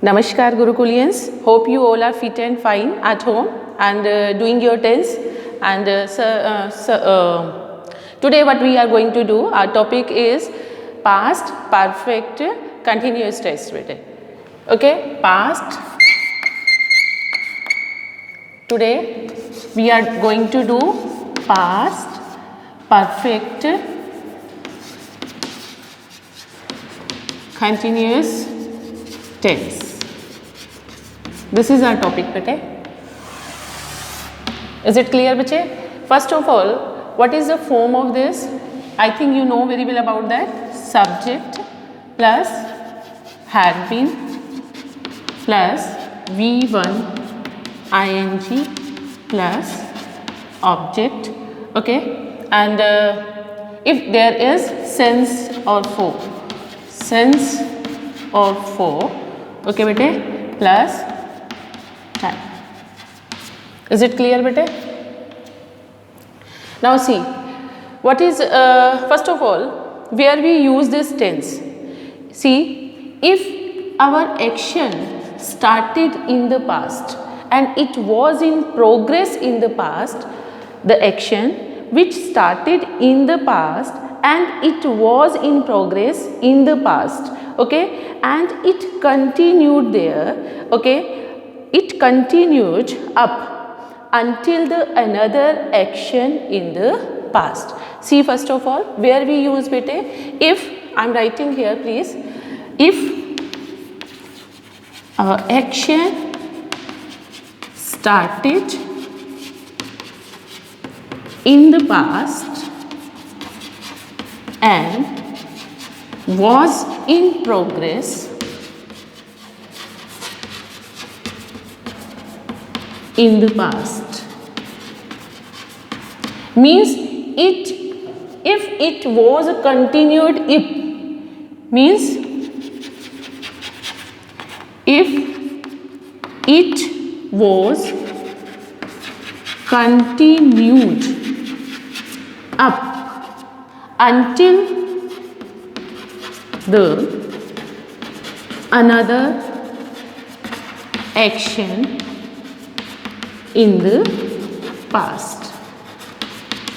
Namaskar Gurukulians, hope you all are fit and fine at home and doing your tests. And today what we are going to do, our topic is past perfect continuous tense. Okay, past. Today we are going to do past perfect continuous tense. This is our topic, bete. Is it clear, bache? First of all, what is the form of this? I think you know very well about that. Subject plus had been plus V1 ing plus object. Okay, and if there is sense or for, okay, bete, plus time. Is it clear, bete? Now see, what is first of all, where we use this tense. See, if our action started in the past and it was in progress in the past, the action which started in the past and it was in progress in the past, okay, and it continued there, okay, it continued up until the another action in the past. See, first of all, where we use bete, if I am writing here, please, if our action started in the past and was in progress in the past, means it, if it was a continued, if means if it was continued up until the another action in the past.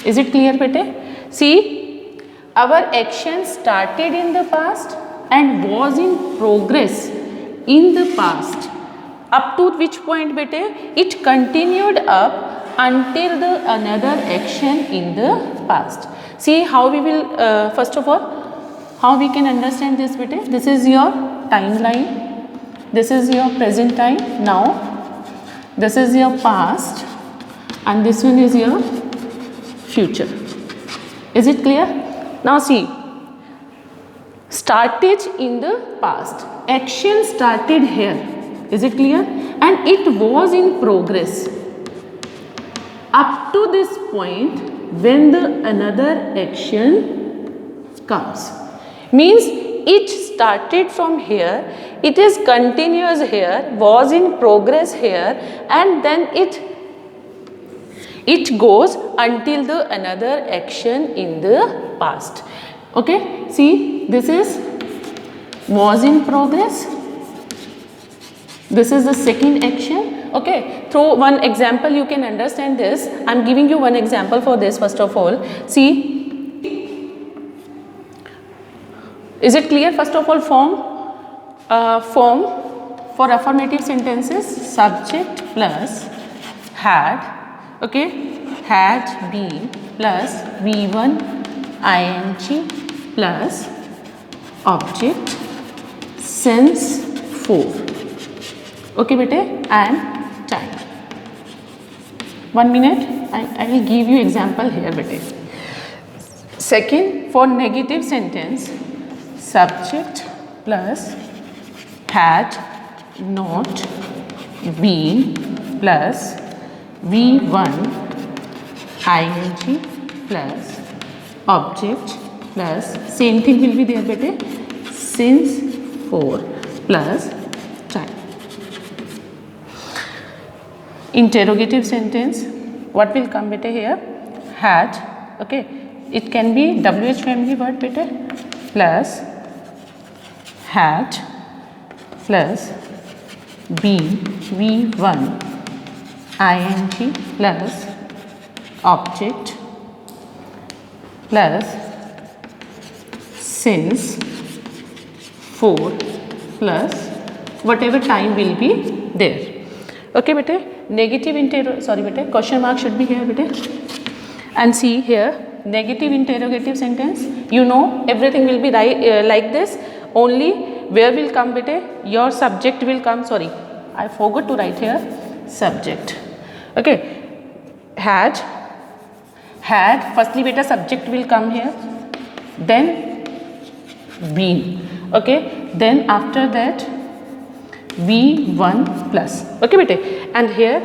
Is it clear, bete? See, our action started in the past and was in progress in the past. Up to which point, bete? It continued up until the another action in the past. See how we will, first of all, how we can understand this, bete? This is your timeline, this is your present time now, this is your past and this one is your future. Is it clear? Now see, started in the past, action started here. Is it clear? And it was in progress up to this point when the another action comes. Means it started from here, it is continuous here, was in progress here, and then it goes until the another action in the past. Okay, see, this is was in progress, this is the second action. Okay, through one example you can understand this. I am giving you one example for this. First of all, see, is it clear? First of all, form for affirmative sentences, subject plus had, okay, had been plus V1 ing plus object since for, okay, bete, and time. 1 minute, I will give you example here, bete. Second, for negative sentence, subject plus had not been plus V1 ing plus object plus same thing will be there, bete, since for plus time. Interrogative sentence, what will come, bete, here? Had, okay, it can be WH family word, bete, plus had plus been V1 ing plus object plus since 4 plus whatever time will be there. Okay beta, question mark should be here beta. And see here, negative interrogative sentence, you know everything will be like this, only where will come beta, your subject will come, sorry I forgot to write here subject. Okay, had, firstly beta subject will come here, then been, okay, then after that V1 plus, okay beta, and here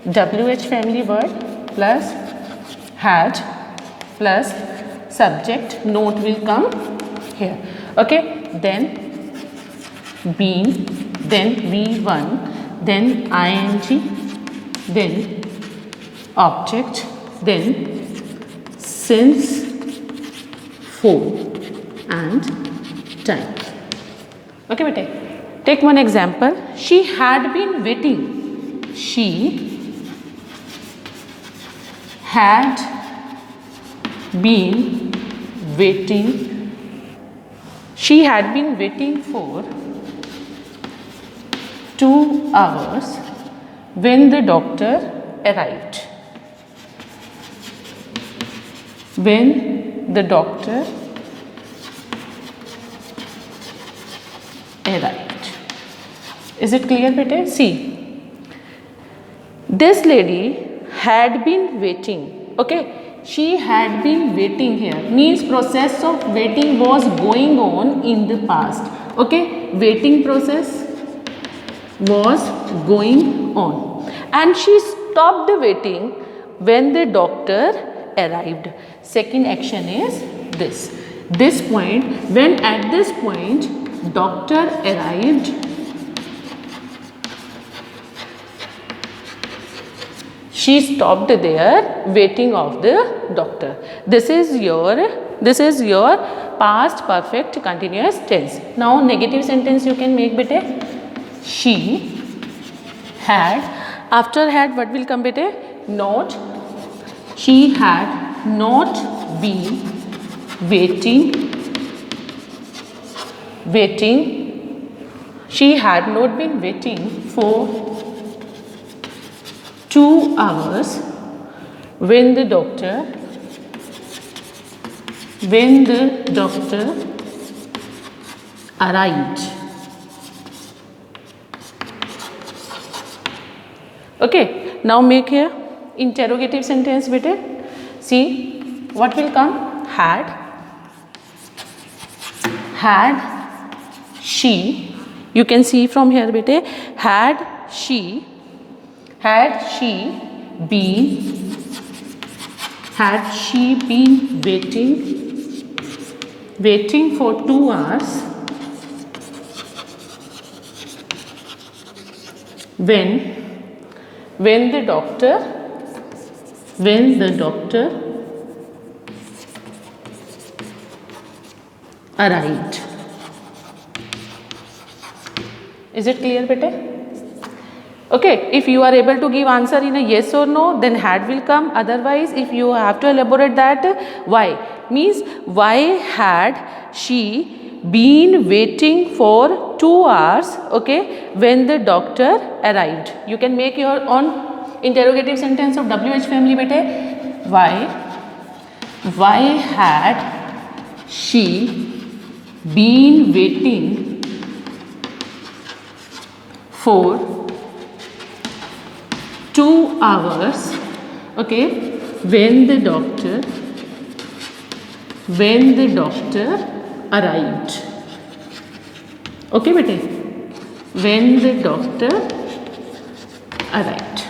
WH family word plus had plus subject note will come here, okay, then been, then V1, then ing, then object, then since 4 and time. Okay beta, take one example. She had been waiting. She had been waiting. She had been waiting for 2 hours when the doctor arrived. When the doctor arrived. Is it clear beta? See, this lady had been waiting, okay, she had been waiting here, means process of waiting was going on in the past, okay, waiting process was going on and she stopped waiting when the doctor arrived. Second action is this point, when at this point doctor arrived, she stopped there waiting of the doctor. This is your past perfect continuous tense. Now negative sentence you can make beta. She had, after had what will come beta? Not. She had not been waiting. She had not been waiting for 2 hours when the doctor arrived. Okay, now make here interrogative sentence beta. See what will come? Had she, you can see from here beta, had she been waiting for 2 hours when the doctor arrived. Is it clear beta? Okay, if you are able to give answer in a yes or no, then had will come. Otherwise, if you have to elaborate that, why? Means why had she been waiting for 2 hours, okay, when the doctor arrived. You can make your own interrogative sentence of WH family beta. Why had she been waiting for 2 hours, okay, when the doctor arrived. Okay beta, when the doctor arrived.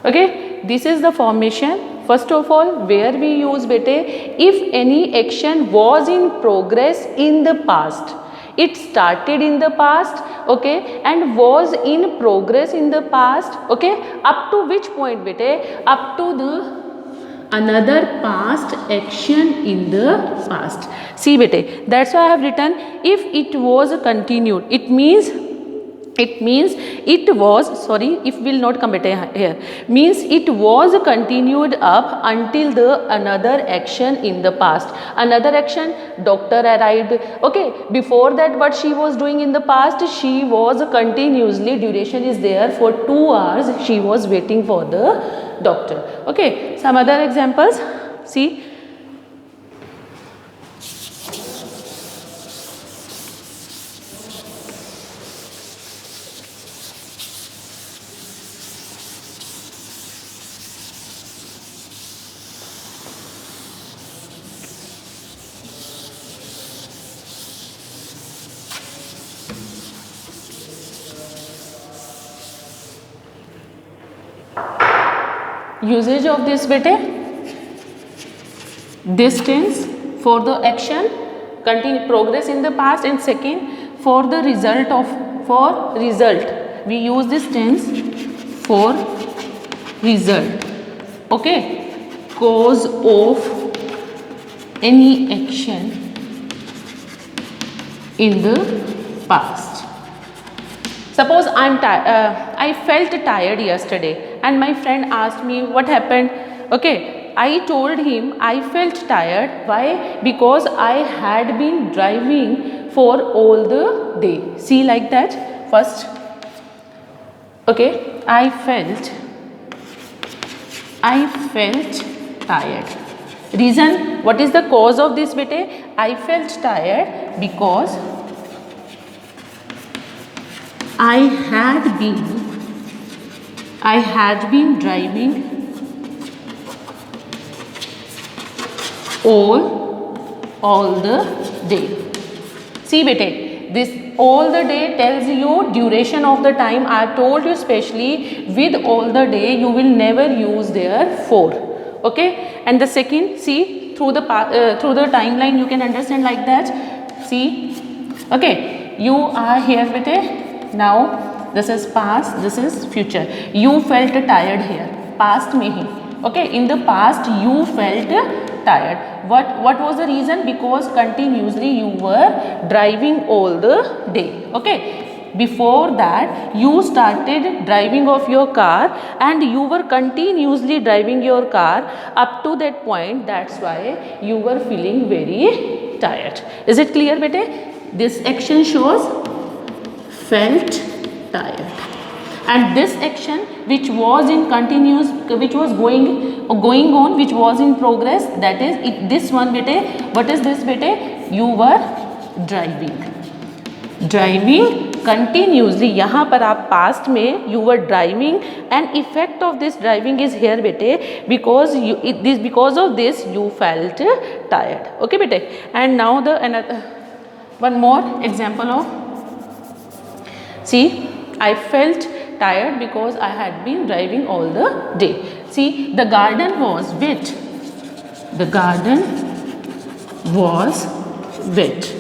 Okay, this is the formation. First of all, where we use beta, if any action was in progress in the past, it started in the past, okay, and was in progress in the past, okay, up to which point beta? Up to the another past action in the past. See beta, that's why I have written if it was continued. It means It means it was, sorry, if will not come better here, means it was continued up until the another action in the past. Another action, doctor arrived. Okay, before that what she was doing in the past, she was continuously, duration is there, for 2 hours she was waiting for the doctor. Okay, some other examples, see. Usage of this bete, this tense for the action, continue progress in the past, and second for the result of, for result we use this tense for result. Okay, cause of any action in the past. Suppose I felt tired yesterday and my friend asked me what happened. Okay, I told him I felt tired. Why? Because I had been driving for all the day. See, like that first. Okay, I felt tired. Reason, what is the cause of this bete? I felt tired because I had been driving all the day. See bete, this all the day tells you duration of the time. I have told you especially with all the day you will never use there for. Okay, and the second, see, through the timeline you can understand like that. See, okay, you are here bete. Now this is past, this is future. You felt tired here, past mein hi. Okay, in the past you felt tired. What was the reason? Because continuously you were driving all the day. Okay, before that you started driving of your car and you were continuously driving your car up to that point. That's why you were feeling very tired. Is it clear bete? This action shows felt tired, and this action which was in continuous, which was going on, which was in progress, that is it, this one bete. What is this bete? You were driving continuously. यहाँ पर आप past में you were driving, and effect of this driving is here bete, because because of this you felt tired. Okay bete, and now the another one more example of, see, I felt tired because I had been driving all the day. See, the garden was wet. The garden was wet.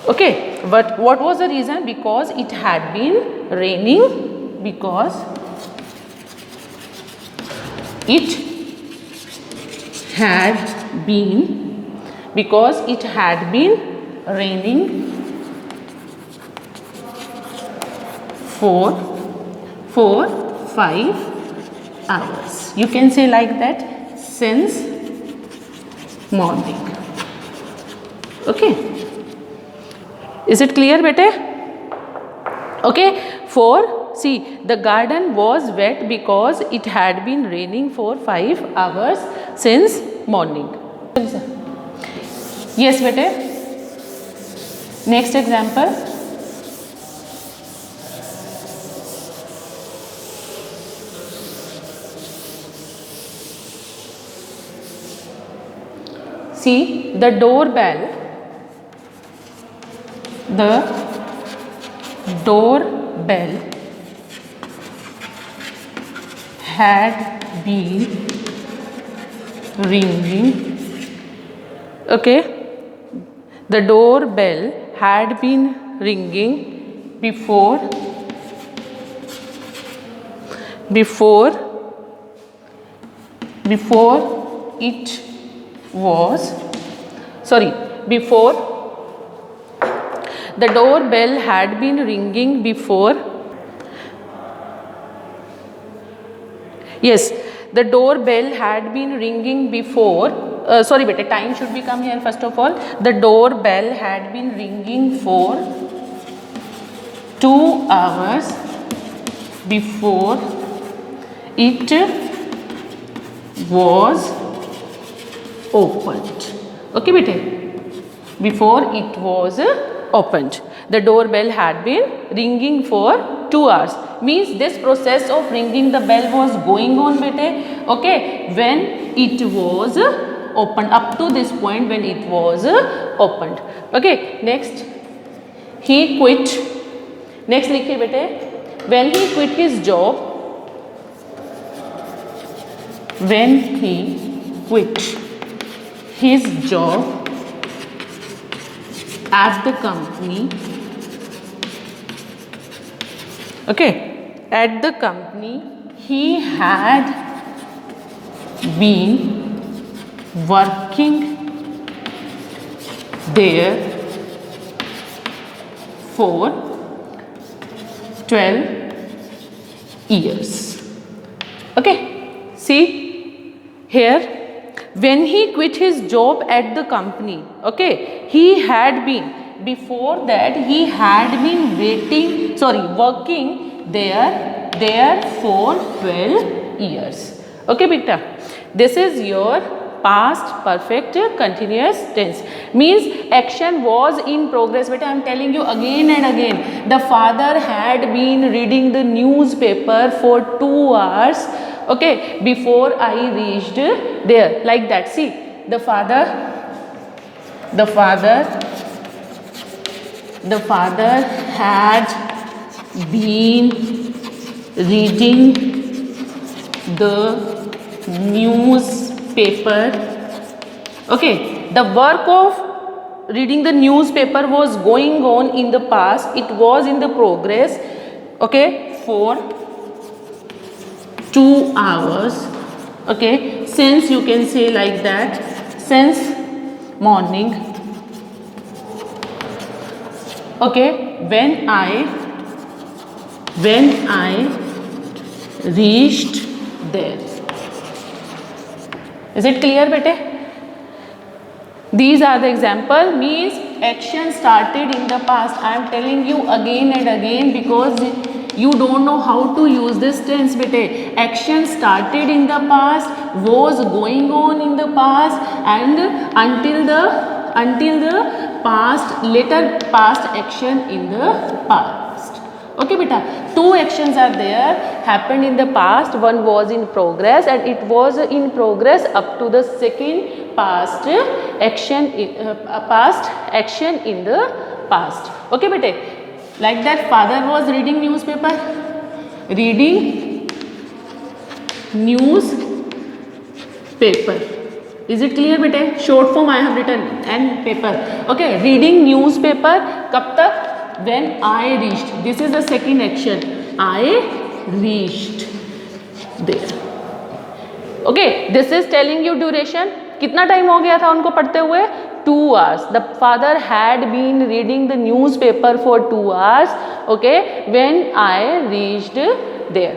Okay, but what was the reason? Because it had been raining. Because it had been raining for 5 hours. You can say like that, since morning. Okay, is it clear bete? Okay, for, see, the garden was wet because it had been raining for 5 hours since morning. Yes bete, next example. See, the doorbell had been ringing. Okay, the doorbell had been ringing before it was, sorry, before the doorbell had been ringing before. Yes, the doorbell had been ringing before. Sorry, beta, time should be come here first of all. The doorbell had been ringing for 2 hours before it was opened. Okay, beta. Before it was opened, the doorbell had been ringing for 2 hours. Means this process of ringing the bell was going on, beta. Okay, when it was opened, up to this point when it was opened. Okay, next, he quit. Next लिखिए बेटे, when he quit his job, when he quit his job at the company, okay, at the company he had been working there for 12 years. Okay, see here, when he quit his job at the company, okay, he had been, before that he had been working there for 12 years. Okay, beta, this is your past perfect continuous tense. Means action was in progress. Beta, I am telling you again and again, the father had been reading the newspaper for 2 hours, okay, before I reached there, like that. See, the father had been reading the newspaper. Okay, the work of reading the newspaper was going on in the past. It was in the progress, okay, for 2 hours. Okay, since, you can say like that, since morning. Okay, when I reached there. Is it clear, bete? These are the example. Means action started in the past. I am telling you again and again because you don't know how to use this tense, bete. Action started in the past, was going on in the past, and until the past, later past action in the past. Okay, beta. 2 actions are there, happened in the past. One was in progress, and it was in progress up to the second past action in the past. Okay, beta. Like that, father was reading newspaper. Is it clear, beta? Short form I have written, and paper. Okay, reading newspaper. कब तक? When I reached. This is the second action. I reached there. Okay, this is telling you duration. कितना time हो गया था उनको पढ़ते हुए? 2 hours. The father had been reading the newspaper for 2 hours. Okay, when I reached there.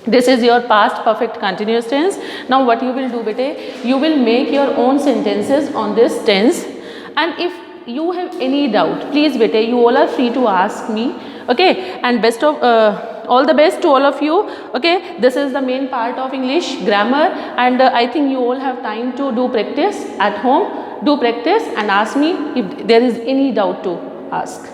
This is your past perfect continuous tense. Now what you will do, bete? You will make your own sentences on this tense, and if you have any doubt, please, bete, you all are free to ask me. Okay, and all the best to all of you. Okay, this is the main part of English grammar, and I think you all have time to do practice at home. Do practice and ask me if there is any doubt to ask.